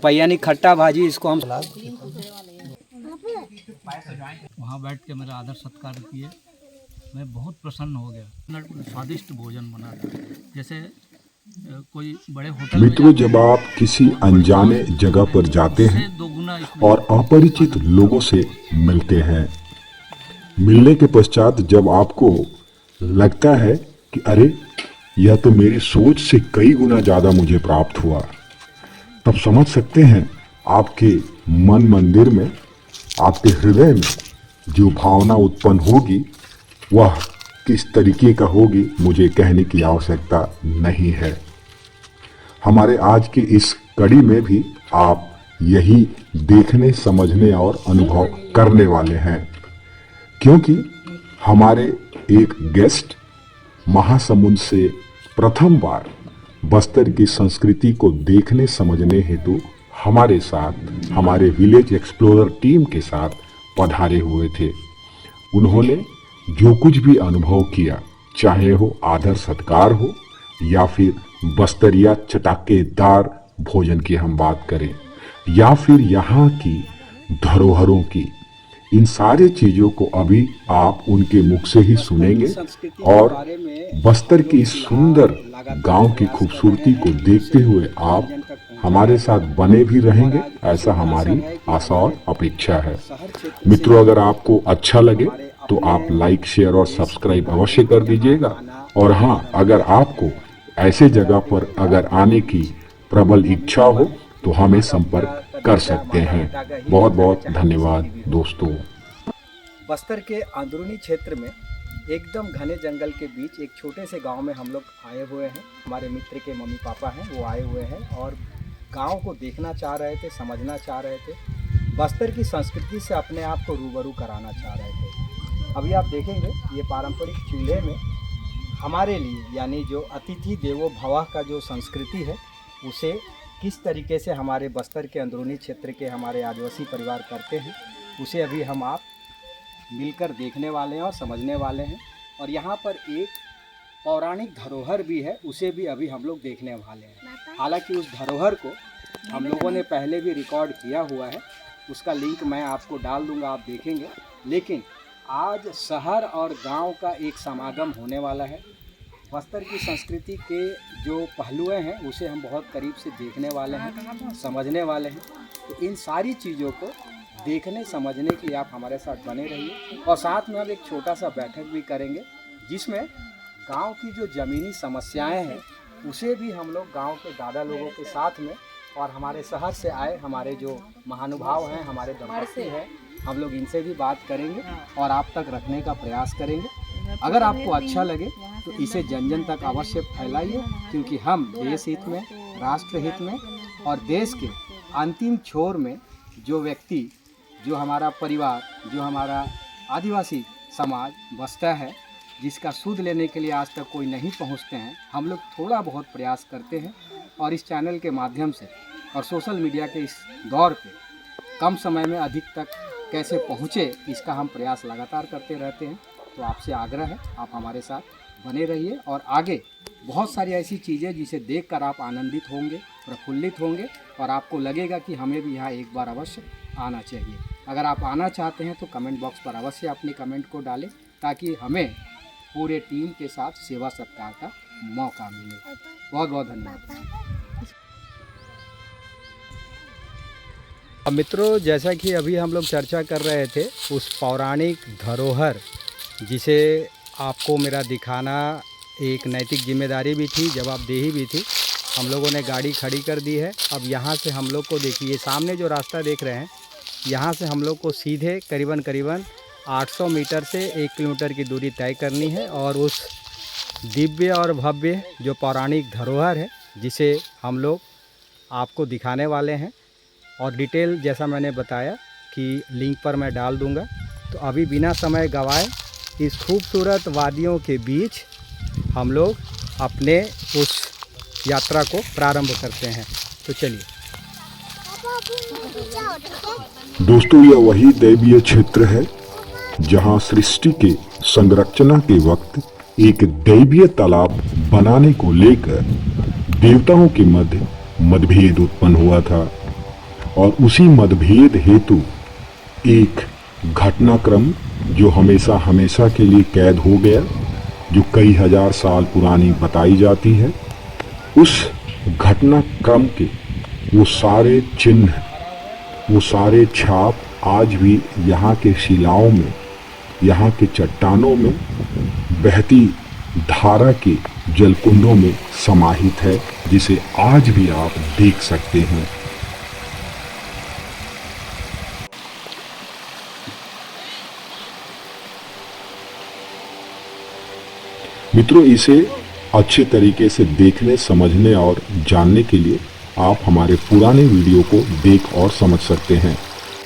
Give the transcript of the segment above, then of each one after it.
पैयानी खट्टा भाजी, इसको हम वहाँ बैठ के मेरा आदर सत्कार किए। मैं बहुत प्रसन्न हो गया। स्वादिष्ट भोजन बना था, जैसे कोई बड़े होटल। मित्रों, जब आप किसी अनजाने जगह पर जाते हैं और अपरिचित लोगों से मिलते हैं, मिलने के पश्चात जब आपको लगता है कि अरे यह तो मेरी सोच से कई गुना ज़्यादा मुझे प्राप्त हुआ, तब समझ सकते हैं आपके मन मंदिर में, आपके हृदय में जो भावना उत्पन्न होगी वह किस तरीके का होगी, मुझे कहने की आवश्यकता नहीं है। हमारे आज की इस कड़ी में भी आप यही देखने, समझने और अनुभव करने वाले हैं, क्योंकि हमारे एक गेस्ट महासमुंद से प्रथम बार बस्तर की संस्कृति को देखने समझने हेतु हमारे साथ, हमारे विलेज एक्सप्लोरर टीम के साथ पधारे हुए थे। उन्होंने जो कुछ भी अनुभव किया, चाहे हो आदर सत्कार हो या फिर बस्तरिया चटाकेदार भोजन की हम बात करें, या फिर यहाँ की धरोहरों की, इन सारे चीज़ों को अभी आप उनके मुख से ही सुनेंगे और बस्तर की सुंदर गांव की खूबसूरती को देखते हुए आप हमारे साथ बने भी रहेंगे, ऐसा हमारी आशा और अपेक्षा है। मित्रों, अगर आपको अच्छा लगे तो आप लाइक, शेयर और सब्सक्राइब अवश्य कर दीजिएगा। और हाँ, अगर आपको ऐसे जगह पर अगर आने की प्रबल इच्छा हो तो हमें संपर्क कर सकते हैं। बहुत बहुत धन्यवाद दोस्तों। बस्तर के अंदरूनी क्षेत्र में एकदम घने जंगल के बीच एक छोटे से गांव में हम लोग आए हुए हैं। हमारे मित्र के मम्मी पापा हैं, वो आए हुए हैं और गांव को देखना चाह रहे थे, समझना चाह रहे थे, बस्तर की संस्कृति से अपने आप को रूबरू कराना चाह रहे थे। अभी आप देखेंगे ये पारंपरिक चूल्हे में हमारे लिए, यानी जो अतिथि देवो भव का जो संस्कृति है, उसे किस तरीके से हमारे बस्तर के अंदरूनी क्षेत्र के हमारे आदिवासी परिवार करते हैं, उसे अभी हम आप मिलकर देखने वाले हैं और समझने वाले हैं। और यहाँ पर एक पौराणिक धरोहर भी है, उसे भी अभी हम लोग देखने वाले हैं। हालांकि उस धरोहर को हम लोगों ने पहले भी रिकॉर्ड किया हुआ है, उसका लिंक मैं आपको डाल दूंगा, आप देखेंगे। लेकिन आज शहर और गांव का एक समागम होने वाला है। बस्तर की संस्कृति के जो पहलू हैं उसे हम बहुत करीब से देखने वाले हैं, समझने वाले हैं। तो इन सारी चीज़ों को देखने समझने के लिए आप हमारे साथ बने रहिए। और साथ में हम एक छोटा सा बैठक भी करेंगे, जिसमें गांव की जो ज़मीनी समस्याएं हैं उसे भी हम लोग गांव के दादा लोगों के साथ में, और हमारे शहर से आए हमारे जो महानुभाव हैं, हमारे दंपति हैं, हम लोग इनसे भी बात करेंगे और आप तक रखने का प्रयास करेंगे। अगर आपको अच्छा लगे तो इसे जन जन तक अवश्य फैलाइए, क्योंकि हम देश हित में, राष्ट्र हित में और देश के अंतिम छोर में जो व्यक्ति, जो हमारा परिवार, जो हमारा आदिवासी समाज बसता है, जिसका सूद लेने के लिए आज तक कोई नहीं पहुंचते हैं, हम लोग थोड़ा बहुत प्रयास करते हैं। और इस चैनल के माध्यम से और सोशल मीडिया के इस दौर पे कम समय में अधिक तक कैसे पहुँचे, इसका हम प्रयास लगातार करते रहते हैं। तो आपसे आग्रह है, आप हमारे साथ बने रहिए और आगे बहुत सारी ऐसी चीज़ें जिसे देखकर आप आनंदित होंगे, प्रफुल्लित होंगे और आपको लगेगा कि हमें भी यहाँ एक बार अवश्य आना चाहिए। अगर आप आना चाहते हैं तो कमेंट बॉक्स पर अवश्य अपने कमेंट को डालें, ताकि हमें पूरे टीम के साथ सेवा सत्कार का मौका मिले। बहुत बहुत धन्यवाद। मित्रों, जैसा कि अभी हम लोग चर्चा कर रहे थे उस पौराणिक धरोहर, जिसे आपको मेरा दिखाना एक नैतिक जिम्मेदारी भी थी, जवाबदेही भी थी। हम लोगों ने गाड़ी खड़ी कर दी है। अब यहाँ से हम लोग को देखिए, सामने जो रास्ता देख रहे हैं, यहाँ से हम लोग को सीधे करीबन 800 मीटर से 1 किलोमीटर की दूरी तय करनी है और उस दिव्य और भव्य जो पौराणिक धरोहर है, जिसे हम लोग आपको दिखाने वाले हैं। और डिटेल जैसा मैंने बताया कि लिंक पर मैं डाल दूंगा। तो अभी बिना समय गवाए इस खूबसूरत वादियों के बीच हम लोग अपने उस यात्रा को प्रारंभ करते हैं। तो चलिए दोस्तों, यह वही दैवीय क्षेत्र है जहां सृष्टि के संरचना के वक्त एक दैवीय तालाब बनाने को लेकर देवताओं के मध्य मतभेद उत्पन्न हुआ था और उसी मतभेद हेतु एक घटनाक्रम जो हमेशा हमेशा के लिए कैद हो गया, जो कई हजार साल पुरानी बताई जाती है, उस घटनाक्रम के वो सारे चिन्ह, वो सारे छाप आज भी यहाँ के शिलाओं में, यहाँ के चट्टानों में, बहती धारा के जलकुंडों में समाहित है, जिसे आज भी आप देख सकते हैं। मित्रों, इसे अच्छे तरीके से देखने, समझने और जानने के लिए आप हमारे पुराने वीडियो को देख और समझ सकते हैं।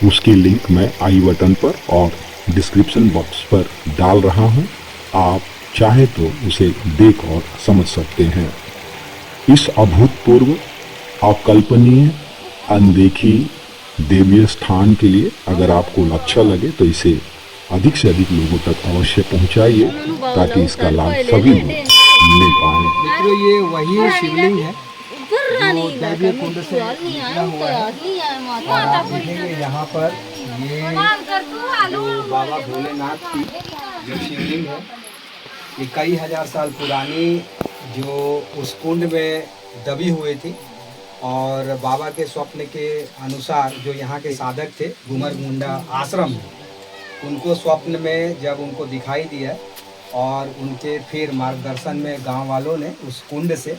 उसकी लिंक मैं आई बटन पर और डिस्क्रिप्शन बॉक्स पर डाल रहा हूं। आप चाहे तो उसे देख और समझ सकते हैं। इस अभूतपूर्व, अकल्पनीय, अनदेखी देवीय स्थान के लिए अगर आपको अच्छा लगे तो इसे अधिक से अधिक लोगों तक अवश्य पहुंचाइए, ताकि इसका लाभ सभी लोग ले पाएं। मित्रों, ये वही शिवलिंग है जो दैवीय कुंड से निकला हुआ है। और आप देखेंगे यहाँ पर ये जो बाबा भोलेनाथ की जो शिवलिंग है, ये कई हजार साल पुरानी, जो उस कुंड में दबी हुई थी। और बाबा के स्वप्न के अनुसार जो यहाँ के साधक थे घुमर मुंडा आश्रम में, उनको स्वप्न में जब उनको दिखाई दिया और उनके फिर मार्गदर्शन में गांव वालों ने उस कुंड से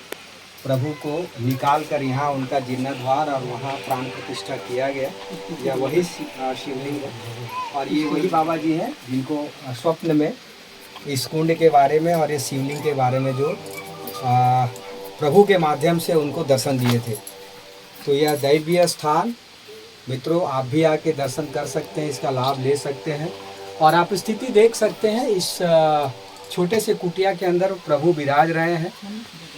प्रभु को निकाल कर यहाँ उनका जीर्णोद्धार और वहाँ प्राण प्रतिष्ठा किया गया। यह वही शिवलिंग है और ये वही बाबा जी हैं जिनको स्वप्न में इस कुंड के बारे में और इस शिवलिंग के बारे में जो प्रभु के माध्यम से उनको दर्शन दिए थे। तो यह दैवीय स्थान मित्रों, आप भी आके दर्शन कर सकते हैं, इसका लाभ ले सकते हैं। और आप स्थिति देख सकते हैं, इस छोटे से कुटिया के अंदर प्रभु विराज रहे हैं।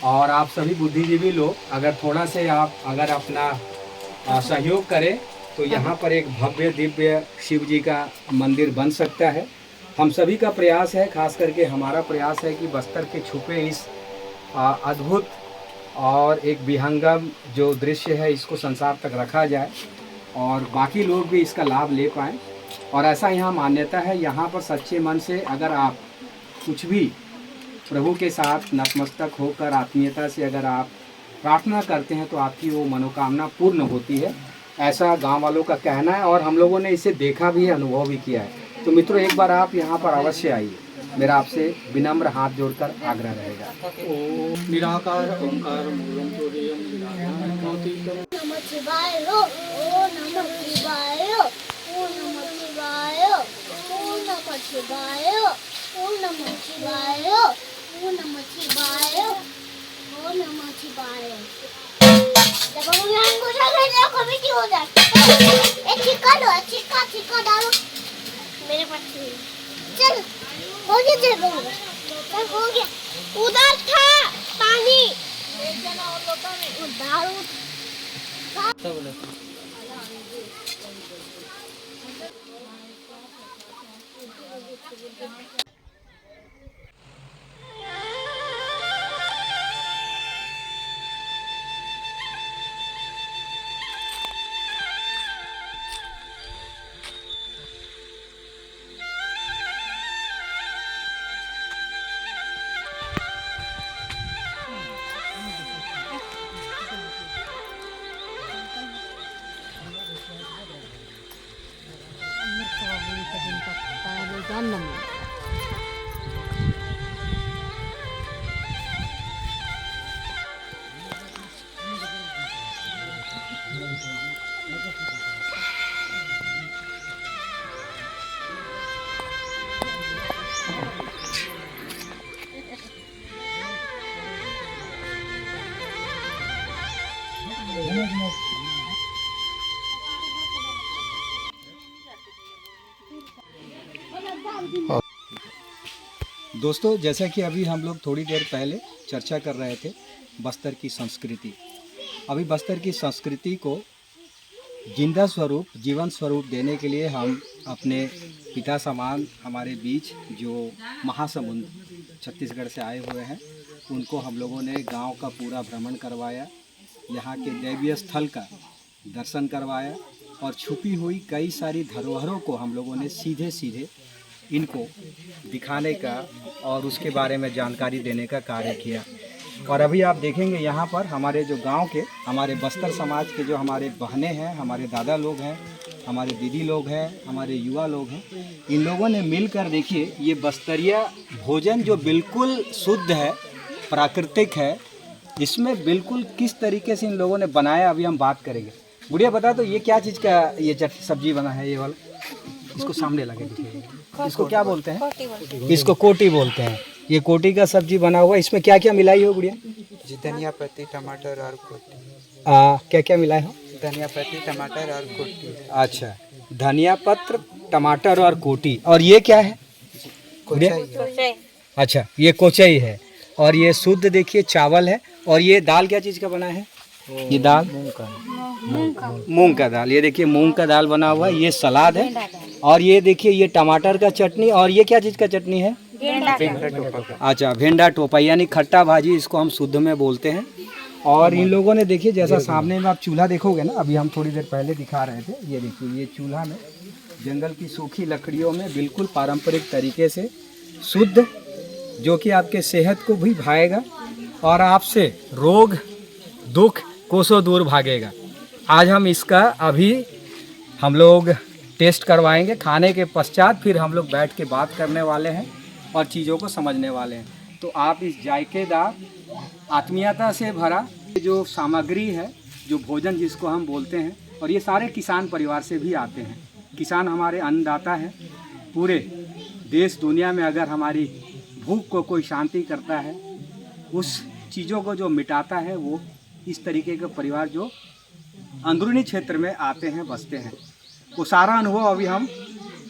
और आप सभी बुद्धिजीवी लोग अगर थोड़ा से आप अगर अपना सहयोग करें तो यहाँ पर एक भव्य दिव्य शिव जी का मंदिर बन सकता है। हम सभी का प्रयास है, खास करके हमारा प्रयास है कि बस्तर के छुपे इस अद्भुत और एक विहंगम जो दृश्य है इसको संसार तक रखा जाए और बाकी लोग भी इसका लाभ ले पाएँ। और ऐसा यहाँ मान्यता है, यहाँ पर सच्चे मन से अगर आप कुछ भी प्रभु के साथ नतमस्तक होकर आत्मीयता से अगर आप प्रार्थना करते हैं तो आपकी वो मनोकामना पूर्ण होती है, ऐसा गांव वालों का कहना है। और हम लोगों ने इसे देखा भी है, अनुभव भी किया है। तो मित्रों, एक बार आप यहाँ पर अवश्य आइए, मेरा आपसे विनम्र हाथ जोड़कर आग्रह रहेगा। ओम निराकार ओंकार मूलम तोरियम नमः शिवाय हो, ओम नमः शिवाय हो, ओम नमः शिवाय हो, ओम नमः शिवाय हो, ओम नमः शिवाय हो, ओम नमः शिवाय हो, ओम नमः शिवाय हो। जब हम यहाँ घुसा गए तो कभी क्यों हो जाए? एक छिक्का दो, छिक्का डालो मेरे पास। चल हो गया, चल हो गया। उधर था पानी, उधर दोस्तों, जैसा कि अभी हम लोग थोड़ी देर पहले चर्चा कर रहे थे बस्तर की संस्कृति। अभी बस्तर की संस्कृति को जिंदा स्वरूप, जीवन स्वरूप देने के लिए हम अपने पिता समान हमारे बीच जो महासमुंद छत्तीसगढ़ से आए हुए हैं, उनको हम लोगों ने गांव का पूरा भ्रमण करवाया यहाँ के दैवीय स्थल का दर्शन करवाया और छुपी हुई कई सारी धरोहरों को हम लोगों ने सीधे सीधे इनको दिखाने का और उसके बारे में जानकारी देने का कार्य किया। और अभी आप देखेंगे यहाँ पर हमारे जो गांव के, हमारे बस्तर समाज के जो हमारे बहनें हैं, हमारे दादा लोग हैं, हमारे दीदी लोग हैं, हमारे युवा लोग हैं, इन लोगों ने मिलकर देखिए ये बस्तरिया भोजन जो बिल्कुल शुद्ध है, प्राकृतिक है, इसमें बिल्कुल किस तरीके से इन लोगों ने बनाया अभी हम बात करेंगे। बुढ़िया बता तो ये क्या चीज़ का ये सब्जी बना है ये वाला, इसको सामने लगे दिखिए, इसको क्या बोलते हैं? इसको कोटी बोलते हैं। ये कोटी का सब्जी बना हुआ, इसमें क्या क्या मिलाई हो गुड़िया? जी धनिया पत्ती टमाटर और कोटी। क्या क्या मिलाए हो? धनिया पत्ती टमाटर और कोटी। अच्छा, धनिया पत्र टमाटर और कोटी। और ये क्या है? कोचाई। अच्छा, ये कोचई है। और ये शुद्ध देखिए चावल है। और ये दाल क्या चीज़ का बना है? ये दाल मूंग का दाल। ये देखिए मूंग का दाल बना हुआ है। ये सलाद है। और ये देखिए ये टमाटर का चटनी। और ये क्या चीज़ का चटनी है? अच्छा, भेंडा टोपा यानी खट्टा भाजी, इसको हम शुद्ध में बोलते हैं। और इन लोगों ने देखिए जैसा सामने में आप चूल्हा देखोगे ना, अभी हम थोड़ी देर पहले दिखा रहे थे, ये देखिए ये चूल्हा में जंगल की सूखी लकड़ियों में बिल्कुल पारंपरिक तरीके से शुद्ध, जो कि आपके सेहत को भी भाएगा और आपसे रोग दुख कोसों दूर भागेगा। आज हम इसका अभी हम लोग टेस्ट करवाएंगे। खाने के पश्चात फिर हम लोग बैठ के बात करने वाले हैं और चीज़ों को समझने वाले हैं। तो आप इस जायकेदार आत्मीयता से भरा जो सामग्री है, जो भोजन जिसको हम बोलते हैं, और ये सारे किसान परिवार से भी आते हैं। किसान हमारे अन्नदाता हैं। पूरे देश दुनिया में अगर हमारी भूख को कोई शांति करता है, उस चीज़ों को जो मिटाता है, वो इस तरीके के परिवार जो अंदरूनी क्षेत्र में आते हैं, बसते हैं। वो सारा अनुभव अभी हम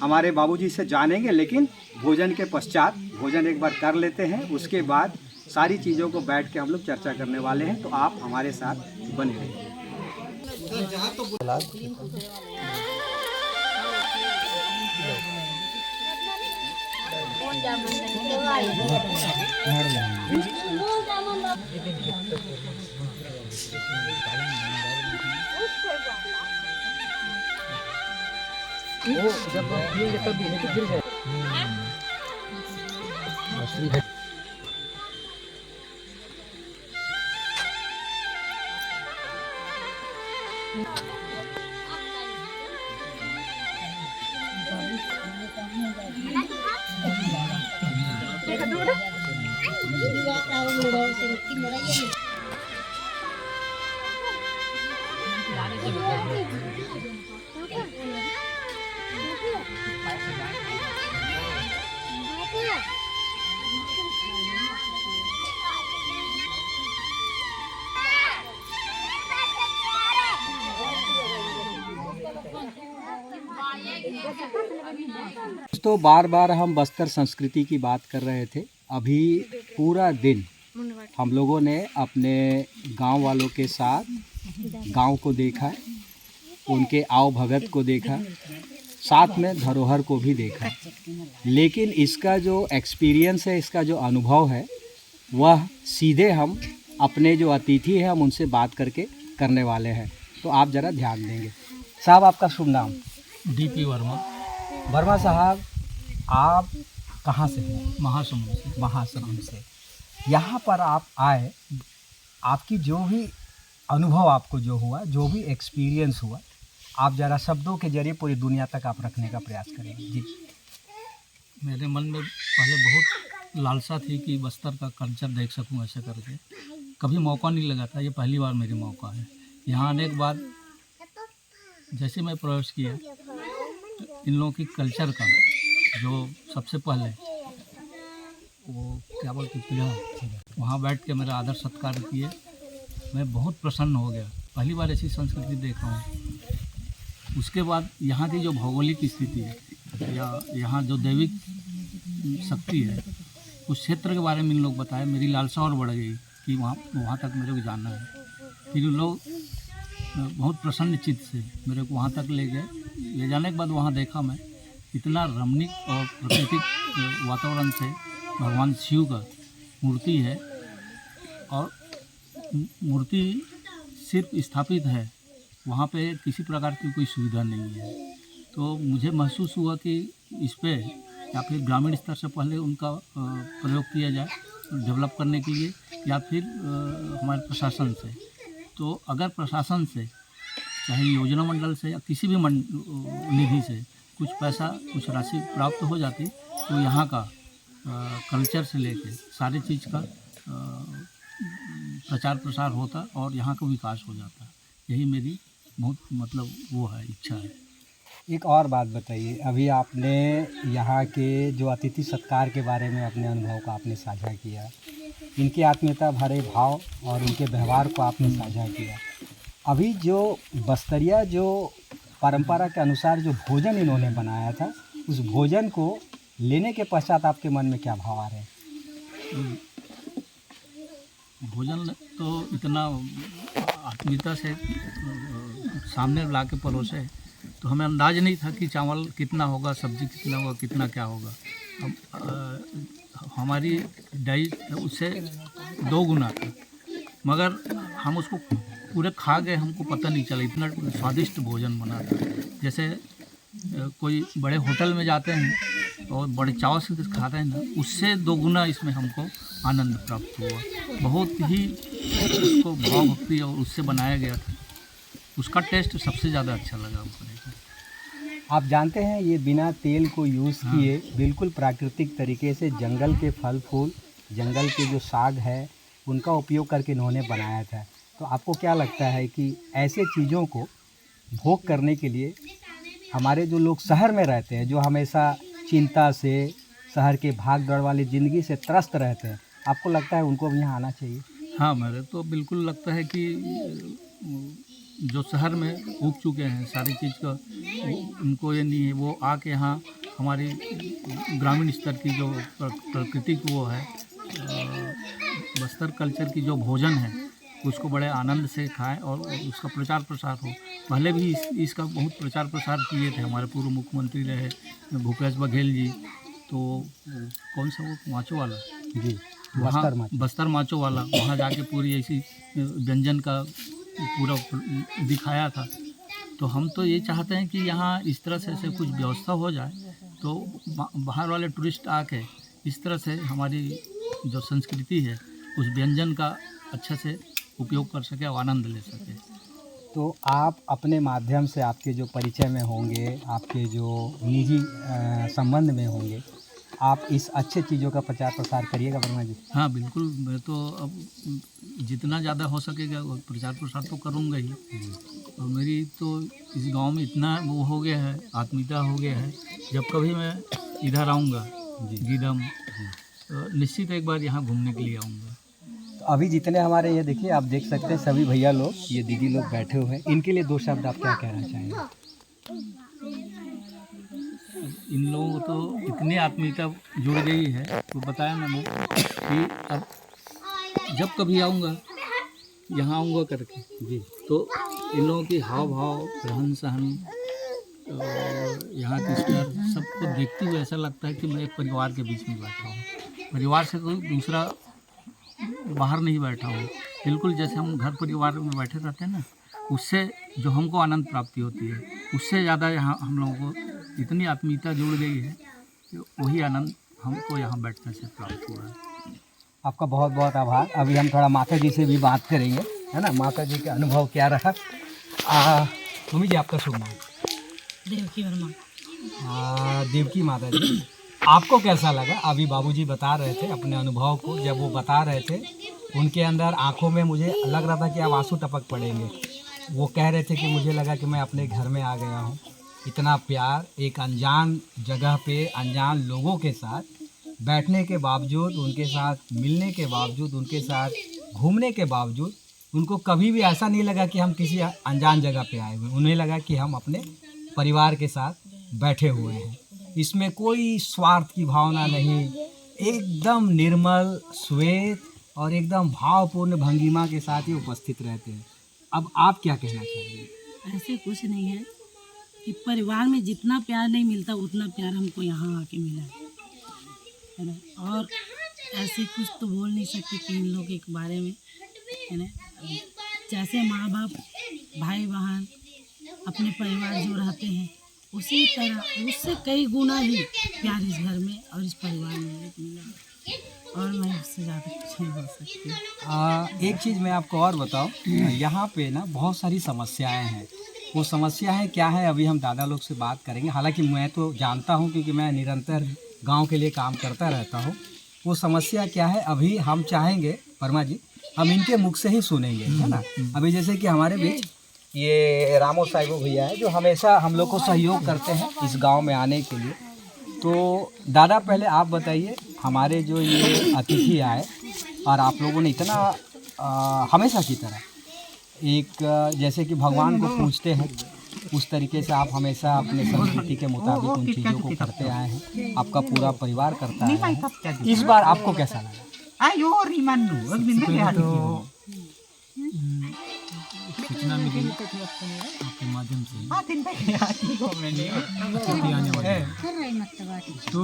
हमारे बाबूजी से जानेंगे, लेकिन भोजन के पश्चात भोजन एक बार कर लेते हैं, उसके बाद सारी चीज़ों को बैठ के हम लोग चर्चा करने वाले हैं। तो आप हमारे साथ बने रहिए। तो बार बार हम बस्तर संस्कृति की बात कर रहे थे। अभी पूरा दिन हम लोगों ने अपने गांव वालों के साथ गांव को देखा, उनके आओ भगत को देखा, साथ में धरोहर को भी देखा। लेकिन इसका जो एक्सपीरियंस है, इसका जो अनुभव है, वह सीधे हम अपने जो अतिथि हैं हम उनसे बात करके करने वाले हैं। तो आप ज़रा ध्यान देंगे। साहब, आपका शुभ नाम? डीपी वर्मा। वर्मा साहब, आप कहाँ से हैं? महासमुंद से। महासमुंद से। यहाँ पर आप आए, आपकी जो भी अनुभव आपको जो हुआ, जो भी एक्सपीरियंस हुआ, आप ज़रा शब्दों के जरिए पूरी दुनिया तक आप रखने का प्रयास करेंगे। जी। मेरे मन में पहले बहुत लालसा थी कि बस्तर का कल्चर देख सकूं ऐसे करके। कभी मौका नहीं लगा था, ये पहली बार मेरी मौका है। यहाँ आने के बाद जैसे मैं प्रवेश किया, इन लोगों की कल्चर का जो सबसे पहले वो क्या बोलते थे, वहाँ बैठ के मेरा आदर सत्कार किए। मैं बहुत प्रसन्न हो गया, पहली बार ऐसी संस्कृति देखा हूँ। उसके बाद यहाँ की जो भौगोलिक स्थिति है या यहाँ जो दैविक शक्ति है, उस क्षेत्र के बारे में इन लोग बताए। मेरी लालसा और बढ़ गई कि वहाँ तक मेरे को जाना है। फिर लोग बहुत प्रसन्न चित्त से मेरे को वहाँ तक ले गए। ले जाने के बाद वहाँ देखा मैं इतना रमणीक और प्राकृतिक वातावरण से भगवान शिव का मूर्ति है। और मूर्ति सिर्फ स्थापित है, वहाँ पे किसी प्रकार की कोई सुविधा नहीं है। तो मुझे महसूस हुआ कि इस पे या फिर ग्रामीण स्तर से पहले उनका प्रयोग किया जाए डेवलप करने के लिए, या फिर हमारे प्रशासन से। तो अगर प्रशासन से, चाहे योजना मंडल से या किसी भी निधि से कुछ पैसा, कुछ राशि प्राप्त हो जाती, तो यहाँ का कल्चर से लेके सारी चीज़ का प्रचार प्रसार होता और यहाँ का विकास हो जाता। यही मेरी बहुत मतलब वो है, इच्छा है। एक और बात बताइए, अभी आपने यहाँ के जो अतिथि सत्कार के बारे में अपने अनुभव को आपने साझा किया, इनकी आत्मीयता भरे भाव और इनके व्यवहार को आपने साझा किया। अभी जो बस्तरिया जो परंपरा के अनुसार जो भोजन इन्होंने बनाया था, उस भोजन को लेने के पश्चात आपके मन में क्या भाव आ रहे हैं? भोजन तो इतना आत्मीयता से सामने ला के परोसे, तो हमें अंदाज नहीं था कि चावल कितना होगा, सब्जी कितना होगा, कितना क्या होगा। अब हमारी डाइट उससे 2 गुना था, मगर हम उसको पूरे खा गए, हमको पता नहीं चला, इतना स्वादिष्ट भोजन बना था। जैसे कोई बड़े होटल में जाते हैं और बड़े चाव से खाते हैं ना, उससे 2 गुना इसमें हमको आनंद प्राप्त हुआ। बहुत ही उसको भाव भक्ति और उससे बनाया गया था, उसका टेस्ट सबसे ज़्यादा अच्छा लगा हमको। आप जानते हैं ये बिना तेल को यूज़ किए बिल्कुल प्राकृतिक तरीके से जंगल के फल फूल, जंगल के जो साग है उनका उपयोग करके इन्होंने बनाया था। तो आपको क्या लगता है कि ऐसे चीज़ों को भोग करने के लिए हमारे जो लोग शहर में रहते हैं, जो हमेशा चिंता से, शहर के भाग दौड़ वाली ज़िंदगी से त्रस्त रहते हैं, आपको लगता है उनको भी यहाँ आना चाहिए? हाँ, मेरे तो बिल्कुल लगता है कि जो शहर में उग चुके हैं सारी चीज़ का, उनको ये नहीं है, वो आके यहाँ हमारी ग्रामीण स्तर की जो प्राकृतिक वो है, बस्तर कल्चर की जो भोजन है, उसको बड़े आनंद से खाएं और उसका प्रचार प्रसार हो। पहले भी इसका बहुत प्रचार प्रसार किए थे हमारे पूर्व मुख्यमंत्री रहे भूपेश बघेल जी। तो कौन सा वो माचो वाला जी, बस्तर माचो वाला, वहाँ जाके पूरी ऐसी व्यंजन का पूरा दिखाया था। तो हम तो ये चाहते हैं कि यहाँ इस तरह से कुछ व्यवस्था हो जाए, तो बाहर वाले टूरिस्ट आके इस तरह से हमारी जो संस्कृति है उस व्यंजन का अच्छा से उपयोग कर सके और आनंद ले सके। तो आप अपने माध्यम से, आपके जो परिचय में होंगे, आपके जो निजी संबंध में होंगे, आप इस अच्छे चीज़ों का प्रचार प्रसार करिएगा वर्मा जी? हाँ बिल्कुल, मैं तो अब जितना ज़्यादा हो सकेगा वो प्रचार प्रसार तो करूँगा ही। और मेरी तो इस गांव में इतना वो हो गया है, आत्मीयता हो गया है, जब कभी मैं इधर आऊँगा गीदम, तो निश्चित एक बार यहाँ घूमने के लिए आऊँगा। तो अभी जितने हमारे ये देखिए, आप देख सकते हैं सभी भैया लोग, ये दीदी लोग बैठे हुए हैं, इनके लिए 2 शब्द आप क्या कहना चाहेंगे? इन लोगों को तो इतनी आत्मीयता जुड़ गई है, तो बताया मैंने कि अब जब कभी आऊँगा, यहाँ आऊँगा करके जी, तो इन लोगों की हाव भाव, रहन सहन और यहाँ की स्टाइल सबको देखते हुए ऐसा लगता है कि मैं एक परिवार के बीच में बैठा हूँ, परिवार से कोई दूसरा बाहर नहीं बैठा हूँ। बिल्कुल जैसे हम घर परिवार में बैठे रहते हैं ना, उससे जो हमको आनंद प्राप्ति होती है, उससे ज़्यादा यहाँ हम लोगों को इतनी आत्मीयता जुड़ गई है कि वही आनंद हमको यहाँ बैठने से प्राप्त हुआ है। आपका बहुत बहुत आभार। अभी हम थोड़ा माता जी से भी बात करेंगे, है ना? माता जी का अनुभव क्या रहा? मम्मी जी, आपका शुभ नाम? देवकी वर्मा। देवकी माता जी, आपको कैसा लगा? अभी बाबूजी बता रहे थे अपने अनुभव को, जब वो बता रहे थे उनके अंदर आंखों में मुझे लग रहा था कि अब आंसू टपक पड़ेंगे। वो कह रहे थे कि मुझे लगा कि मैं अपने घर में आ गया हूँ। इतना प्यार एक अनजान जगह पे अनजान लोगों के साथ बैठने के बावजूद, उनके साथ मिलने के बावजूद, उनके साथ घूमने के बावजूद, उनको कभी भी ऐसा नहीं लगा कि हम किसी अनजान जगह पे आए हुए। उन्हें लगा कि हम अपने परिवार के साथ बैठे हुए हैं। इसमें कोई स्वार्थ की भावना नहीं, एकदम निर्मल, श्वेत और एकदम भावपूर्ण भंगिमा के साथ ही उपस्थित रहते हैं। अब आप क्या कहना चाहेंगे? ऐसे कुछ नहीं है कि परिवार में जितना प्यार नहीं मिलता उतना प्यार हमको यहाँ आके मिला है ना। और ऐसे कुछ तो बोल नहीं सकते कि इन लोगों के बारे में, है ना। जैसे माँ बाप, भाई बहन, अपने परिवार जो रहते हैं, उसी तरह उससे कई गुना ही प्यार इस घर में और इस परिवार में मिला, और मैं उससे ज़्यादा कुछ नहीं बोल सकती। एक चीज़ मैं आपको और बताऊं, यहाँ पे ना बहुत सारी समस्याएं हैं। वो समस्याएं क्या है अभी हम दादा लोग से बात करेंगे। हालांकि मैं तो जानता हूँ क्योंकि मैं निरंतर गांव के लिए काम करता रहता हूँ। वो समस्या क्या है अभी हम चाहेंगे वर्मा जी हम इनके मुख से ही सुनेंगे, है ना। अभी जैसे कि हमारे बीच ये रामो साहिबो भैया है जो हमेशा हम लोग को सहयोग करते हैं इस गांव में आने के लिए। तो दादा पहले आप बताइए, हमारे जो ये अतिथि आए और आप लोगों ने इतना हमेशा की तरह एक जैसे कि भगवान को पूजते हैं उस तरीके से आप हमेशा अपने संस्कृति के मुताबिक उन चीज़ों को करते आए हैं, आपका पूरा परिवार करता है। इस बार आपको कैसा लगा? सूचना मिली आपके माध्यम से अतिथि आने वाले हैं। तो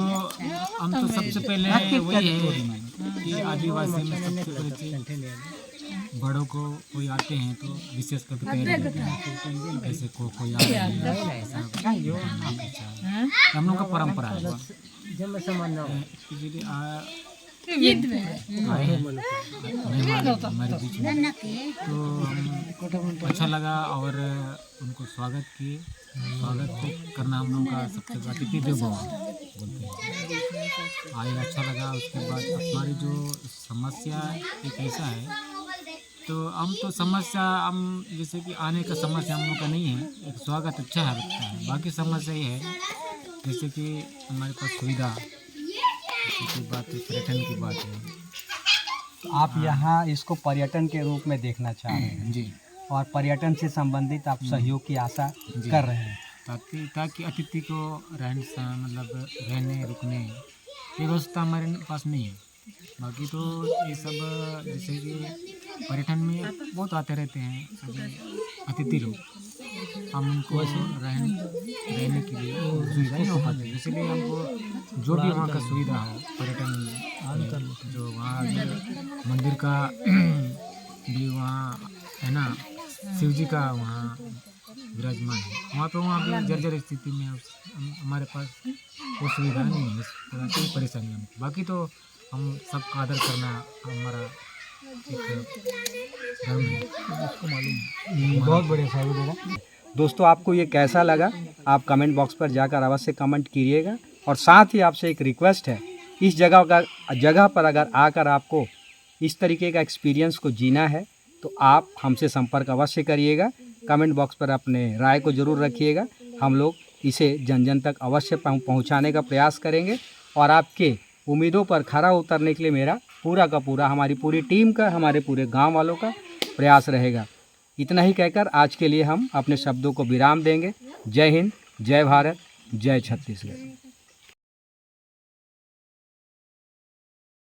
हम तो सबसे पहले वही है कि आदिवासी में सबसे पहले बड़ों को कोई आते हैं तो विशेष करके तैयारी करते हैं, जैसे कोई आ रहा है हम लोग का परंपरा है। इसलिए आए हैं हमारे बीच में, तो अच्छा लगा और उनको स्वागत किए। स्वागत करना हम लोगों का सबसे बड़ा अतिथि देवो भव बोलते हैं। आए अच्छा लगा। उसके बाद हमारी जो समस्या एक ऐसा है, तो हम तो समस्या हम जैसे कि आने का समस्या हम लोग का नहीं है, एक स्वागत अच्छा है लगता है। बाकी समस्या ये है जैसे कि हमारे पास सुविधा की बात है, पर्यटन की बात है। तो आप यहाँ इसको पर्यटन के रूप में देखना चाह रहे हैं जी, और पर्यटन से संबंधित आप सहयोग की आशा कर रहे हैं ताकि अतिथि को मतलब रहने रुकने की व्यवस्था हमारे पास नहीं है। बाकी तो ये सब जैसे कि पर्यटन में बहुत आते रहते हैं सभी अतिथि लोग, हम उनको रहने के लिए सुविधा नहीं हो पाती, इसलिए हमको जो भी वहाँ का सुविधा हो पर्यटन में, जो वहाँ मंदिर का भी वहाँ है ना, शिव जी का वहाँ विराजमान है, वहाँ पे वहाँ भी जर्जर स्थिति में हमारे पास वो सुविधा नहीं है, इस तरह की परेशानी हमको। बाकी तो हम सबका आदर करना हमारा एक धर्म है, आपको मालूम है। बहुत बढ़िया साहब दादा। दोस्तों आपको ये कैसा लगा आप कमेंट बॉक्स पर जाकर अवश्य कमेंट कीजिएगा। और साथ ही आपसे एक रिक्वेस्ट है, इस जगह पर अगर आकर आपको इस तरीके का एक्सपीरियंस को जीना है तो आप हमसे संपर्क अवश्य करिएगा। कमेंट बॉक्स पर अपने राय को ज़रूर रखिएगा। हम लोग इसे जन जन तक अवश्य पहुंचाने का प्रयास करेंगे और आपके उम्मीदों पर खरा उतरने के लिए मेरा पूरा का पूरा, हमारी पूरी टीम का, हमारे पूरे गांव वालों का प्रयास रहेगा। इतना ही कहकर आज के लिए हम अपने शब्दों को विराम देंगे। जय हिंद, जय भारत, जय छत्तीसगढ़।